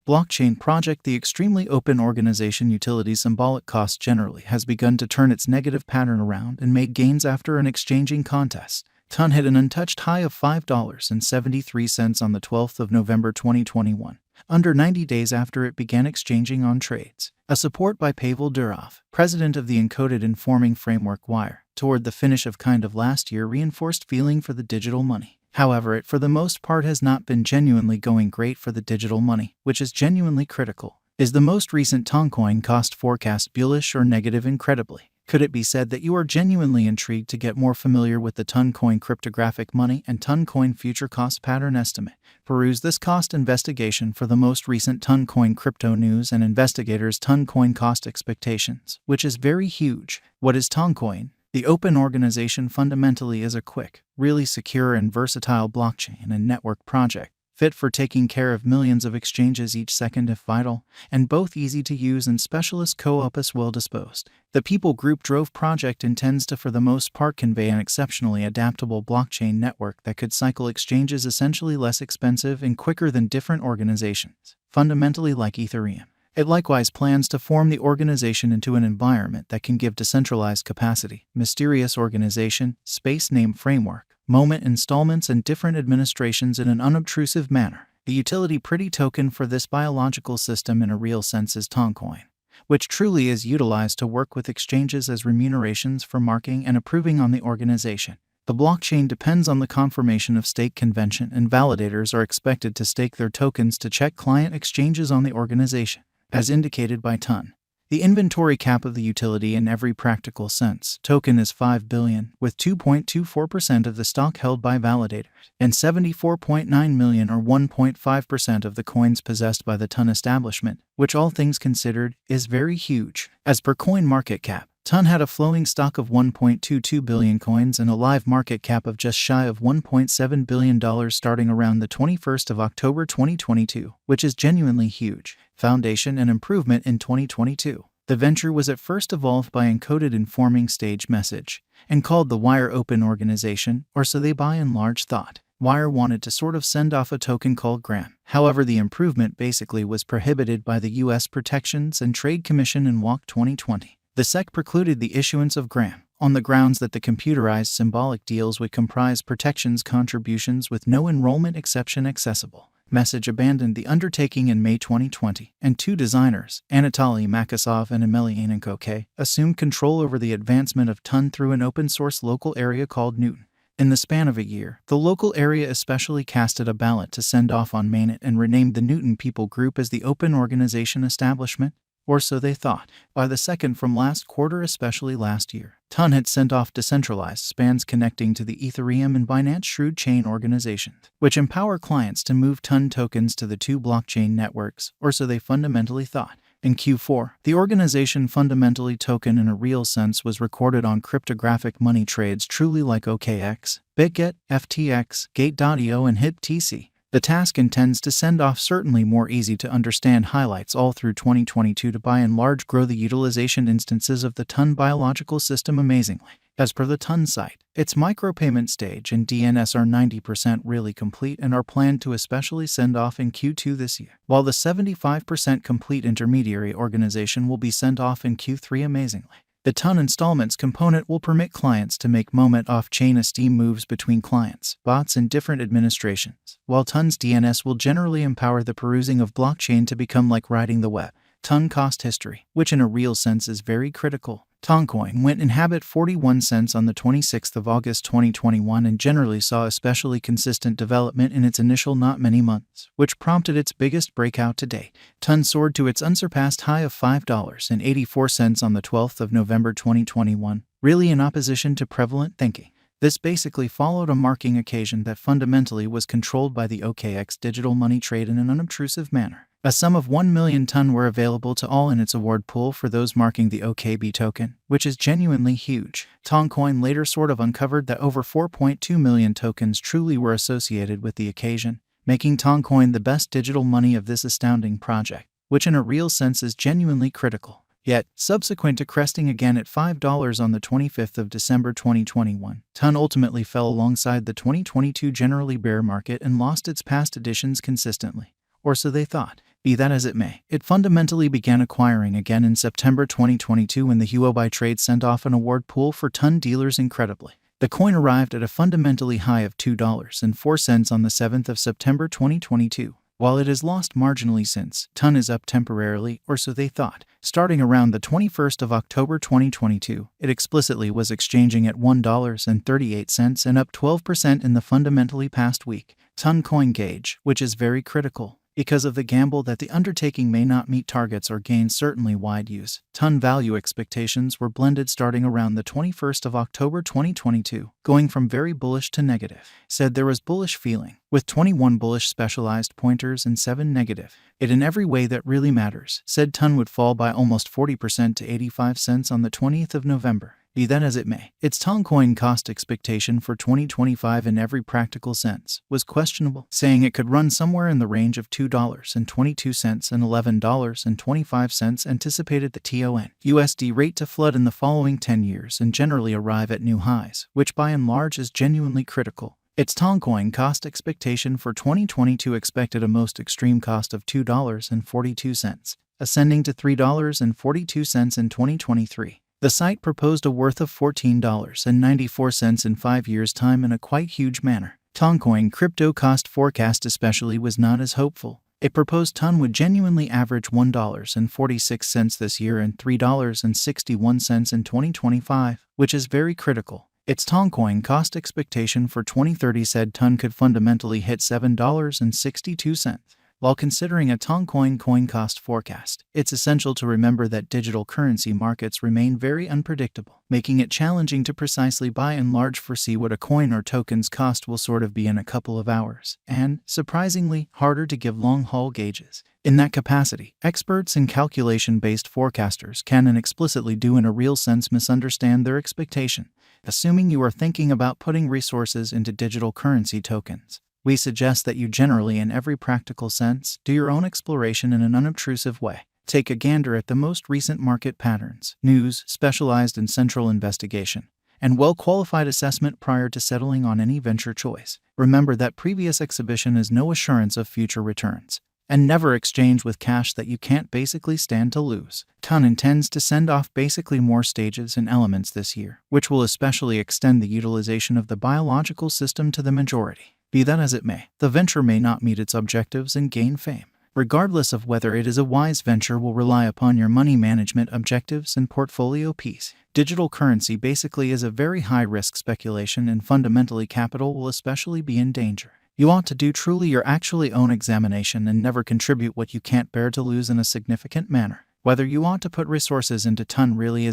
blockchain project. The extremely open organization utility symbolic cost generally has begun to turn its negative pattern around and make gains after an exchanging contest. Ton hit an untouched high of $5.73 on the 12th of November 2021, under 90 days after it began exchanging on trades. A support by Pavel Durov, president of the encoded informing framework Wire, toward the finish of kind of last year reinforced feeling for the digital money. However, it for the most part has not been genuinely going great for the digital money, which is genuinely critical. Is the most recent Toncoin cost forecast bullish or negative? Incredibly, could it be said that you are genuinely intrigued to get more familiar with the Toncoin cryptographic money and Toncoin future cost pattern estimate? Peruse this cost investigation for the most recent Toncoin crypto news and investigators' Toncoin cost expectations, which is very huge. What is Toncoin? The open organization fundamentally is a quick, really secure and versatile blockchain and network project, fit for taking care of millions of exchanges each second if vital, and both easy to use and specialist co-opus well disposed. The People Group Drove project intends to for the most part convey an exceptionally adaptable blockchain network that could cycle exchanges essentially less expensive and quicker than different organizations, fundamentally like Ethereum. It likewise plans to form the organization into an environment that can give decentralized capacity, mysterious organization, space name framework, moment installments and different administrations in an unobtrusive manner. The utility pretty token for this biological system in a real sense is Toncoin, which truly is utilized to work with exchanges as remunerations for marking and approving on the organization. The blockchain depends on the confirmation of stake convention, and validators are expected to stake their tokens to check client exchanges on the organization, as indicated by Ton. The inventory cap of the utility in every practical sense token is 5 billion, with 2.24% of the stock held by validators, and 74.9 million or 1.5% of the coins possessed by the Ton establishment, which all things considered, is very huge. As per coin market cap, Ton had a flowing stock of 1.22 billion coins and a live market cap of just shy of $1.7 billion starting around the 21st of October 2022, which is genuinely huge. Foundation and improvement in 2022. The venture was at first evolved by encoded informing stage message and called the Wire Open Organization, or so they by and large thought. Wire wanted to sort of send off a token called Gram. However, the improvement basically was prohibited by the U.S. Protections and Trade Commission in WOC 2020. The SEC precluded the issuance of Gram on the grounds that the computerized symbolic deals would comprise protections contributions with no enrollment exception accessible. Message abandoned the undertaking in May 2020, and two designers, Anatoly Makasov and Emelianenko, assumed control over the advancement of Ton through an open-source local area called Newton. In the span of a year, the local area especially casted a ballot to send off on mainnet and renamed the Newton People Group as the Open Organization Establishment, or so they thought. By the second from last quarter, especially last year, Ton had sent off decentralized spans connecting to the Ethereum and Binance Shrewd chain organizations, which empower clients to move Ton tokens to the two blockchain networks, or so they fundamentally thought. In Q4, the organization fundamentally token in a real sense was recorded on cryptographic money trades truly like OKX, BitGet, FTX, Gate.io and HipTC. The task intends to send off certainly more easy-to-understand highlights all through 2022 to by and large grow the utilization instances of the Ton biological system amazingly. As per the Ton site, its micropayment stage and DNS are 90% really complete and are planned to especially send off in Q2 this year, while the 75% complete intermediary organization will be sent off in Q3 amazingly. The Ton installments component will permit clients to make moment off-chain esteem moves between clients, bots, and different administrations, while Ton's DNS will generally empower the perusing of blockchain to become like riding the web. Ton cost history, which in a real sense is very critical. Toncoin went in habit 41 cents on the 26th of August 2021 and generally saw especially consistent development in its initial not many months, which prompted its biggest breakout to date. Ton soared to its unsurpassed high of $5.84 on the 12th of November 2021, really in opposition to prevalent thinking. This basically followed a marking occasion that fundamentally was controlled by the OKX digital money trade in an unobtrusive manner. A sum of 1 million Ton were available to all in its award pool for those marking the OKB token, which is genuinely huge. Toncoin later sort of uncovered that over 4.2 million tokens truly were associated with the occasion, making Toncoin the best digital money of this astounding project, which in a real sense is genuinely critical. Yet, subsequent to cresting again at $5 on the 25th of December 2021, Ton ultimately fell alongside the 2022 generally bear market and lost its past editions consistently. Or so they thought. Be that as it may, it fundamentally began acquiring again in September 2022 when the Huobi trade sent off an award pool for ton dealers incredibly. The coin arrived at a fundamentally high of $2.04 on the 7th of September 2022. While it has lost marginally since, ton is up temporarily, or so they thought. Starting around the 21st of October 2022, it explicitly was exchanging at $1.38 and up 12% in the fundamentally past week. Toncoin gauge, which is very critical because of the gamble that the undertaking may not meet targets or gain certainly wide use. Ton value expectations were blended starting around the 21st of October 2022, going from very bullish to negative. Said there was bullish feeling, with 21 bullish specialized pointers and 7 negative. It in every way that really matters. Said ton would fall by almost 40% to 85 cents on the 20th of November. Be that as it may, its Toncoin cost expectation for 2025 in every practical sense was questionable, saying it could run somewhere in the range of $2.22 and $11.25, anticipated the TON USD rate to flood in the following 10 years and generally arrive at new highs, which by and large is genuinely critical. Its Toncoin cost expectation for 2022 expected a most extreme cost of $2.42, ascending to $3.42 in 2023. The site proposed a worth of $14.94 in 5 years' time in a quite huge manner. Toncoin crypto cost forecast especially was not as hopeful. It proposed ton would genuinely average $1.46 this year and $3.61 in 2025, which is very critical. Its Toncoin cost expectation for 2030 said ton could fundamentally hit $7.62. While considering a Toncoin coin cost forecast, it's essential to remember that digital currency markets remain very unpredictable, making it challenging to precisely by and large foresee what a coin or token's cost will sort of be in a couple of hours, and, surprisingly, harder to give long-haul gauges. In that capacity, experts and calculation-based forecasters can and explicitly do in a real sense misunderstand their expectation. Assuming you are thinking about putting resources into digital currency tokens, we suggest that you generally, in every practical sense, do your own exploration in an unobtrusive way. Take a gander at the most recent market patterns, news, specialized and central investigation, and well-qualified assessment prior to settling on any venture choice. Remember that previous exhibition is no assurance of future returns, and never exchange with cash that you can't basically stand to lose. Ton intends to send off basically more stages and elements this year, which will especially extend the utilization of the biological system to the majority. Be that as it may, the venture may not meet its objectives and gain fame. Regardless of whether it is a wise venture will rely upon your money management objectives and portfolio piece. Digital currency basically is a very high-risk speculation and fundamentally capital will especially be in danger. You ought to do truly your actually own examination and never contribute what you can't bear to lose in a significant manner. Whether you ought to put resources into ton really is